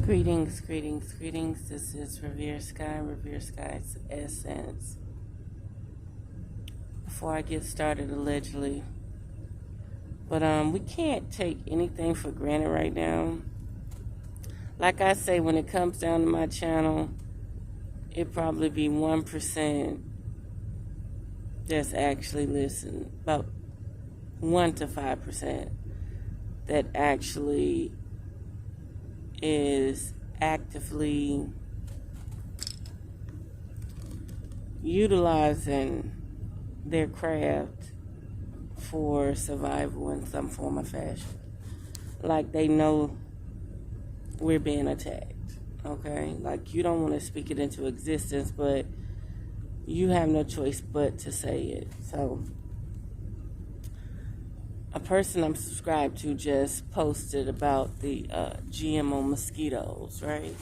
Greetings, greetings, greetings. This is Revere Sky's Essence. Before I get started, allegedly, but we can't take anything for granted right now. Like I say, when it comes down to my channel, it probably be 1% that's actually listening, about 1 to 5% that actually is actively utilizing their craft for survival in some form or fashion. Like they know we're being attacked, okay? Like you don't want to speak it into existence, but you have no choice but to say it. So a person I'm subscribed to just posted about the GMO mosquitoes, right?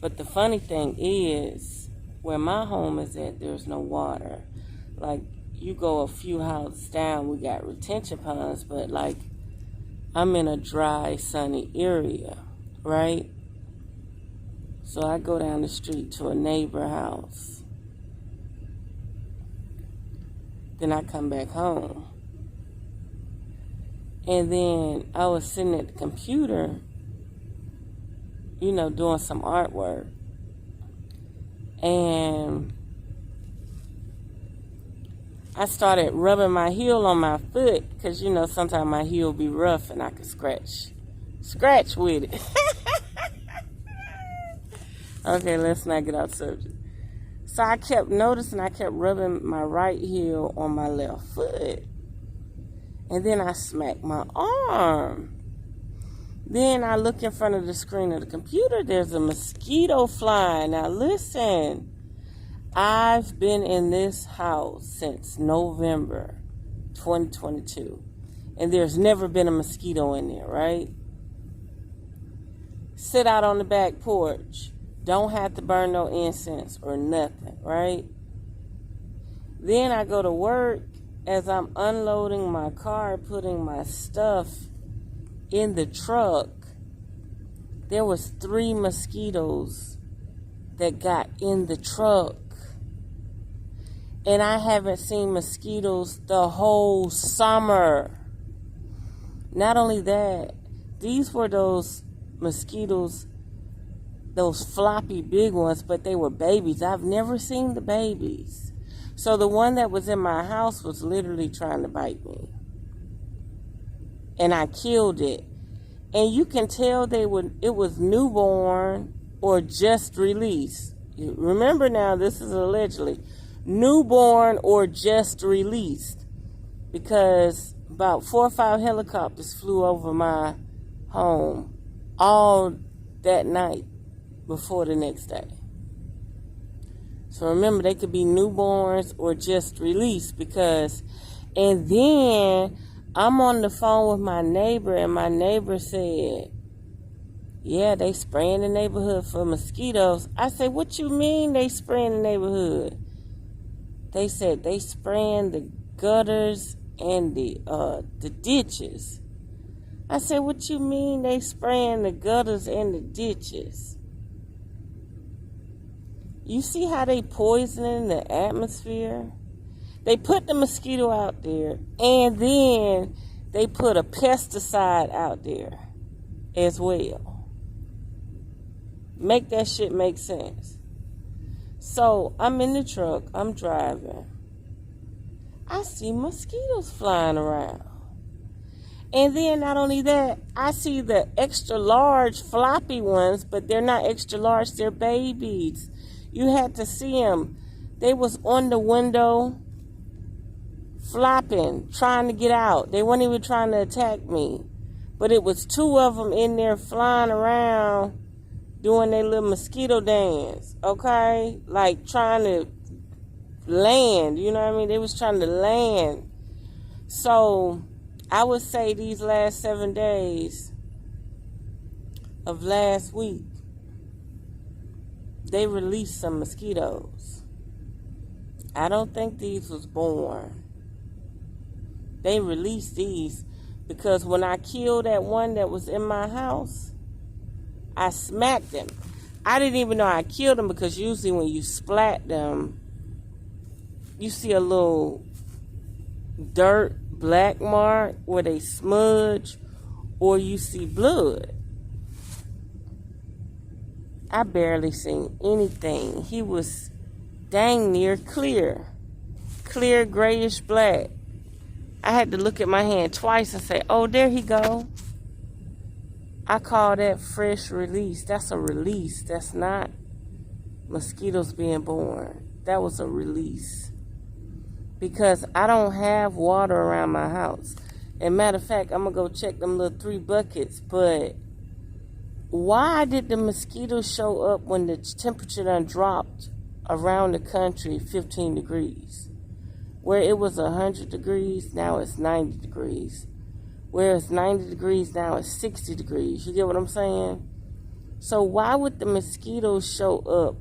But the funny thing is, where my home is at, there's no water. Like, you go a few houses down, we got retention ponds, but like, I'm in a dry, sunny area, right? So I go down the street to a neighbor house. Then I come back home. And then I was sitting at the computer, doing some artwork. And I started rubbing my heel on my foot because, sometimes my heel be rough and I could scratch with it. Okay, let's not get off subject. So I kept noticing, I kept rubbing my right heel on my left foot. And then I smacked my arm. Then I look in front of the screen of the computer. There's a mosquito flying. Now listen, I've been in this house since November 2022. And there's never been a mosquito in there, right? Sit out on the back porch. Don't have to burn no incense or nothing, right? Then I go to work. As I'm unloading my car, putting my stuff in the truck, there was 3 mosquitoes that got in the truck. And I haven't seen mosquitoes the whole summer. Not only that, these were those mosquitoes, those floppy big ones, but they were babies. I've never seen the babies. So the one that was in my house was literally trying to bite me. And I killed it. And you can tell it was newborn or just released. Remember now, this is allegedly newborn or just released. Because about 4 or 5 helicopters flew over my home all that night before the next day. So remember, they could be newborns or just released and then I'm on the phone with my neighbor and my neighbor said, yeah, they spraying the neighborhood for mosquitoes. I said, what you mean they spraying the neighborhood? They said they spraying the gutters and the ditches. I said, what you mean they spraying the gutters and the ditches? You see how they poisoning the atmosphere? They put the mosquito out there, and then they put a pesticide out there as well. Make that shit make sense. So I'm in the truck, I'm driving. I see mosquitoes flying around. And then not only that, I see the extra large floppy ones, but they're not extra large, they're babies. You had to see them. They was on the window, flopping, trying to get out. They weren't even trying to attack me. But it was 2 of them in there flying around, doing their little mosquito dance, okay? Like trying to land, you know what I mean? They was trying to land. So I would say these last 7 days of last week, they released some mosquitoes. I don't think these was born. They released these because when I killed that one that was in my house, I smacked them. I didn't even know I killed them because usually when you splat them, you see a little dirt black mark where they smudge, or you see blood. I barely seen anything. He was dang near clear grayish black. I had to look at my hand twice and say, oh, there he go. I call that fresh release. That's a release. That's not mosquitoes being born. That was a release. Because I don't have water around my house. And matter of fact, I'm going to go check them little 3 buckets. But why did the mosquitoes show up when the temperature done dropped around the country 15 degrees? Where it was 100 degrees, now it's 90 degrees. Where it's 90 degrees, now it's 60 degrees. You get what I'm saying? So why would the mosquitoes show up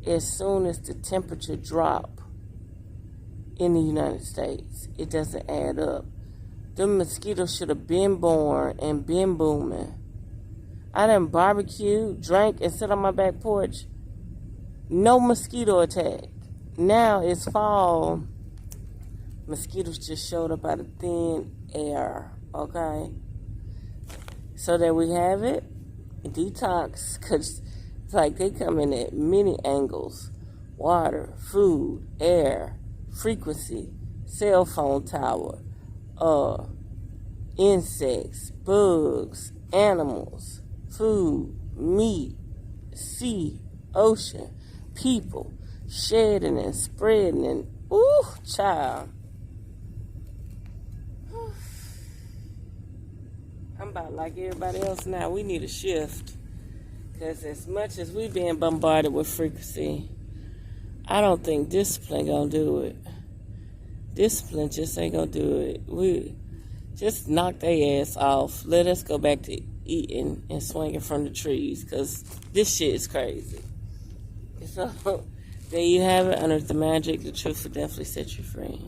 as soon as the temperature drop in the United States? It doesn't add up. The mosquitoes should have been born and been booming. I done barbecued, drank, and sit on my back porch. No mosquito attack. Now it's fall. Mosquitoes just showed up out of thin air, okay? So there we have it. Detox, because it's like they come in at many angles. Water, food, air, frequency, cell phone tower, insects, bugs, animals, food, meat, sea, ocean, people, shedding and spreading and, ooh, child. I'm about like everybody else now. We need a shift. Because as much as we've been bombarded with frequency, I don't think discipline gonna do it. Discipline just ain't gonna do it. We just knock their ass off. Let us go back to eating and swinging from the trees. Because this shit is crazy. So, there you have it. Under the magic, the truth will definitely set you free.